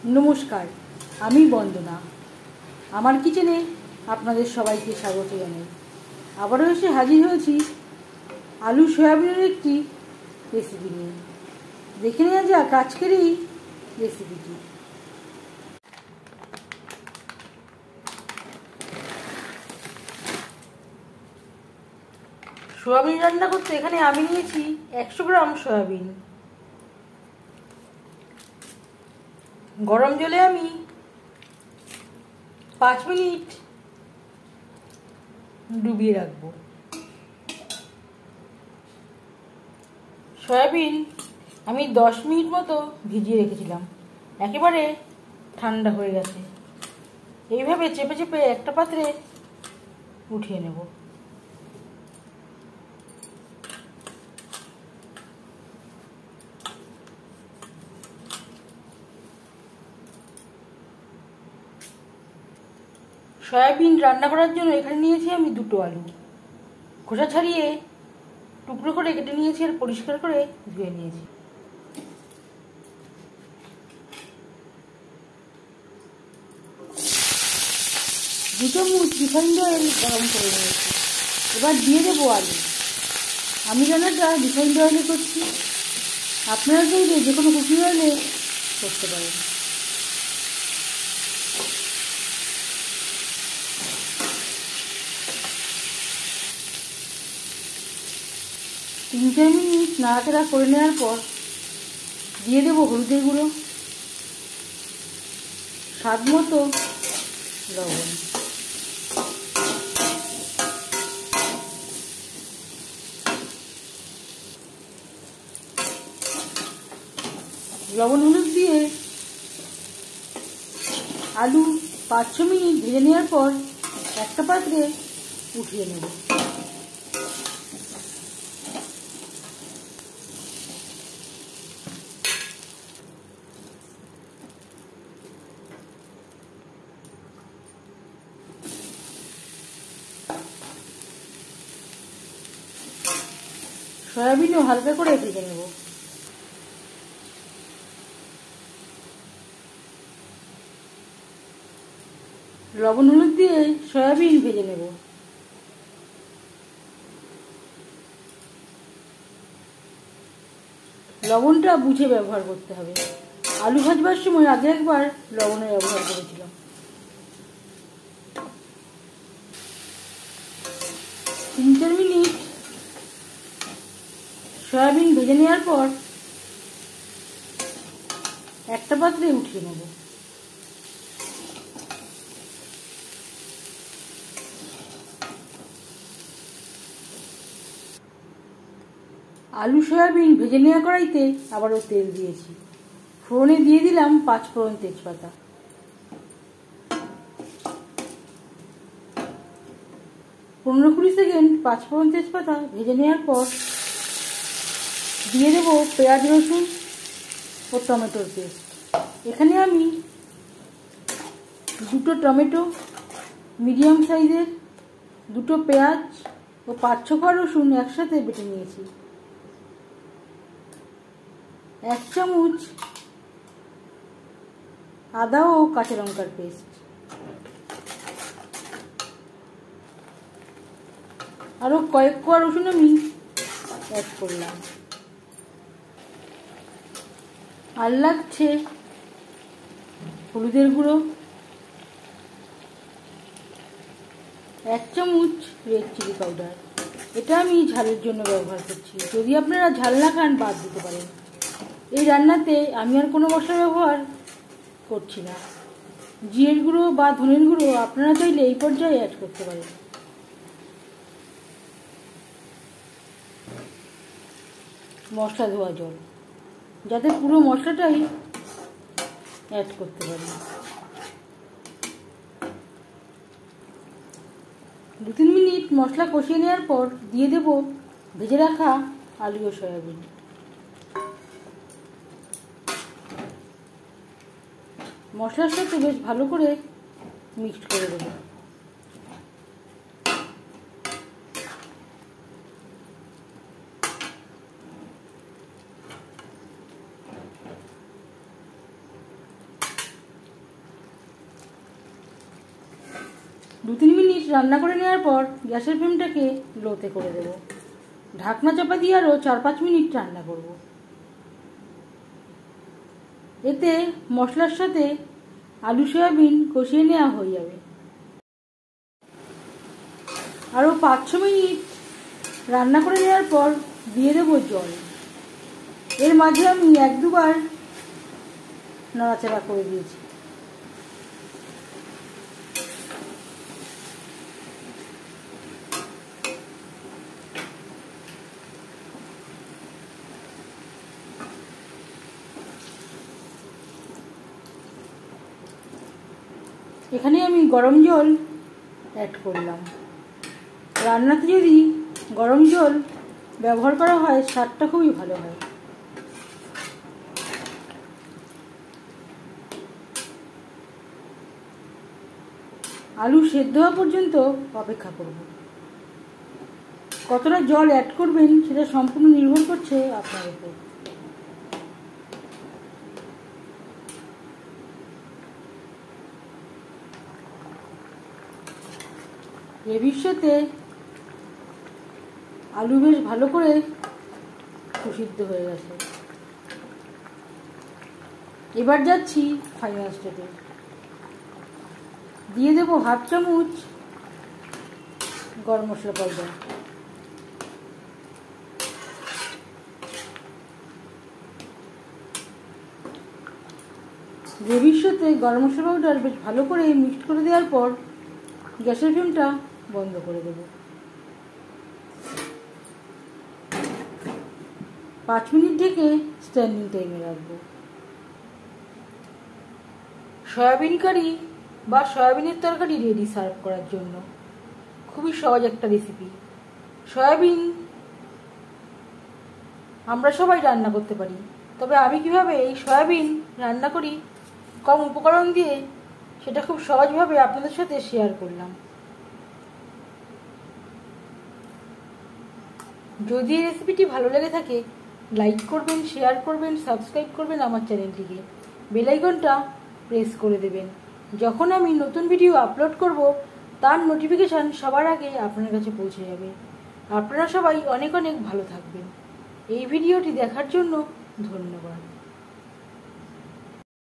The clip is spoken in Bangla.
নমস্কার, আমি বন্দনা। আমার কিচেনে আপনাদের সবাইকে স্বাগত জানাই। আবারও এসে হাজির হয়েছি আলু সয়াবিনের একটি রেসিপি নিয়ে। দেখে নেওয়া যাক আজকের এই রেসিপিটি। সয়াবিন রান্না করতে এখানে আমি নিয়েছি 100 গ্রাম সয়াবিন। গরম জলে আমি 5 মিনিট ডুবিয়ে রাখবো। সয়াবিন আমি 10 মিনিট মতো ভিজিয়ে রেখেছিলাম, একেবারে ঠান্ডা হয়ে গেছে। এইভাবে চেপে চেপে একটা পাত্রে উঠিয়ে নেব। সয়াবিন রান্না করার জন্য এখানে নিয়েছি আমি 2টো আলু। খোসা ছাড়িয়ে টুকরো করে কেটে নিয়েছি আর পরিষ্কার করে ধুয়ে নিয়েছি। দুটো চামচ রিফাইন্ড অয়েল গরম করে নিয়েছি। এবার দিয়ে দেবো আলু। আমি রান্নাটা রিফাইন্ড অয়েলে করছি, আপনারা চাইলে যে কোনো কুকিং অয়েলে করতে পারেন। তিন 4 মিনিট নাড়াচাড়া করে নেওয়ার পর দিয়ে দেবো হলুদের গুঁড়ো, স্বাদ মতো লবণ। লবণ হলুদ দিয়ে আলু 5-6 মিনিট ভেজে নেওয়ার পর একটা পাত্রে উঠিয়ে নেব। সয়াবিনও হালকা করে ভেজে নেব। লবণ হলুদ দিয়ে সয়াবিন ভেজে নেব। লবণটা বুঝে ব্যবহার করতে হবে। আলু ভাজবার সময় আগে একবার লবণের ব্যবহার করেছিলাম। তিন 4 মিনিট সয়াবিন ভেজে নেওয়ার পর একটা পাত্রে উঠিয়ে নেব। আলু সয়াবিন ভেজে নেওয়া কড়াইতে আবারও তেল দিয়েছি। ফোড়নে দিয়ে দিলাম 5 ফোড়ন তেজপাতা। পনেরো 20 সেকেন্ড 5 ফোড়ন তেজপাতা ভেজে নেওয়ার পর দিয়ে দেব পেঁয়াজ রসুন ও টমেটোর পেস্ট। এখানে আমি 2টো টমেটো, মিডিয়াম সাইজের 2টো পেঁয়াজ ও 5-6 কোয়া রসুন একসাথে বেটে নিয়েছি। 1 চামচ আদা ও কাঁচা লঙ্কার পেস্ট, আরো কয়েক কোয়া রসুন আমি অ্যাড করলাম। আর লাগছে হলুদের গুঁড়ো, 1 চামচ রেড চিলি পাউডার। এটা আমি ঝালের জন্য ব্যবহার করছি, যদি আপনারা ঝাল না খান বাদ দিতে পারেন। এই রান্নাতে আমি আর কোনো মশলা ব্যবহার করছি না। জিরের গুঁড়ো বা ধনের গুঁড়ো আপনারা চাইলে এই পর্যায়ে অ্যাড করতে পারেন। মশলা ধোয়া জল, যাতে পুরো মশলাটাই অ্যাড করতে পারি। 2-3 মিনিট মশলা কষিয়ে নেওয়ার পর দিয়ে দেব ভেজে রাখা আলু ও সয়াবিন। মশলার সাথে বেশ ভালো করে মিক্সড করে দেব। 2-3 মিনিট রান্না করে নেওয়ার পর গ্যাসের ফ্লেমটাকে লোতে করে দেব। ঢাকনা চাপা দিয়ে আরও 4-5 মিনিট রান্না করব। এতে মশলার সাথে আলু সয়াবিন কষিয়ে নেওয়া হয়ে যাবে। আরও 5-6 মিনিট রান্না করে নেওয়ার পর দিয়ে দেবো জল। এর মাঝে আমি 1-2 বার নাড়াচাড়া করে দিয়েছি। এখানে আমি গরম জল অ্যাড করলাম। রান্নাতে যদি গরম জল ব্যবহার করা হয় স্বাদটা খুবই ভালো হয়। আলু সেদ্ধ হওয়া পর্যন্ত অপেক্ষা করব। কতটা জল অ্যাড করবেন সেটা সম্পূর্ণ নির্ভর করছে আপনার উপর। গ্রেভির সাথে আলু বেশ ভালো করে সুসিদ্ধ হয়ে গেছে। এবার যাচ্ছি ফাইনাল স্টেপে। দিয়ে দেবো 1/2 চামচ গরম মশলা পাউডার। গ্রেভির সাথে গরম মশলা পাউডার বেশ ভালো করে মিক্সড করে দেওয়ার পর গ্যাসের ফ্লেমটা বন্ধ করে দেব। 5 মিনিট ঢেকে স্ট্যান্ডিং টাইমে রাখবো। সয়াবিন কারি বা সয়াবিনের তরকারি রেডি সার্ভ করার জন্য। খুবই সহজ একটা রেসিপি। সয়াবিন আমরা সবাই রান্না করতে পারি, তবে আমি কিভাবে এই সয়াবিন রান্না করি কম উপকরণ দিয়ে সেটা খুব সহজভাবে আপনাদের সাথে শেয়ার করলাম। যদি এই রেসিপিটি ভালো লেগে থাকে লাইক করবেন, শেয়ার করবেন, সাবস্ক্রাইব করবেন আমার চ্যানেলটিকে। বেল আইকনটা প্রেস করে দেবেন। যখন আমি নতুন ভিডিও আপলোড করব তার নোটিফিকেশান সবার আগে আপনার কাছে পৌঁছে যাবে। আপনারা সবাই অনেক অনেক ভালো থাকবেন। এই ভিডিওটি দেখার জন্য ধন্যবাদ।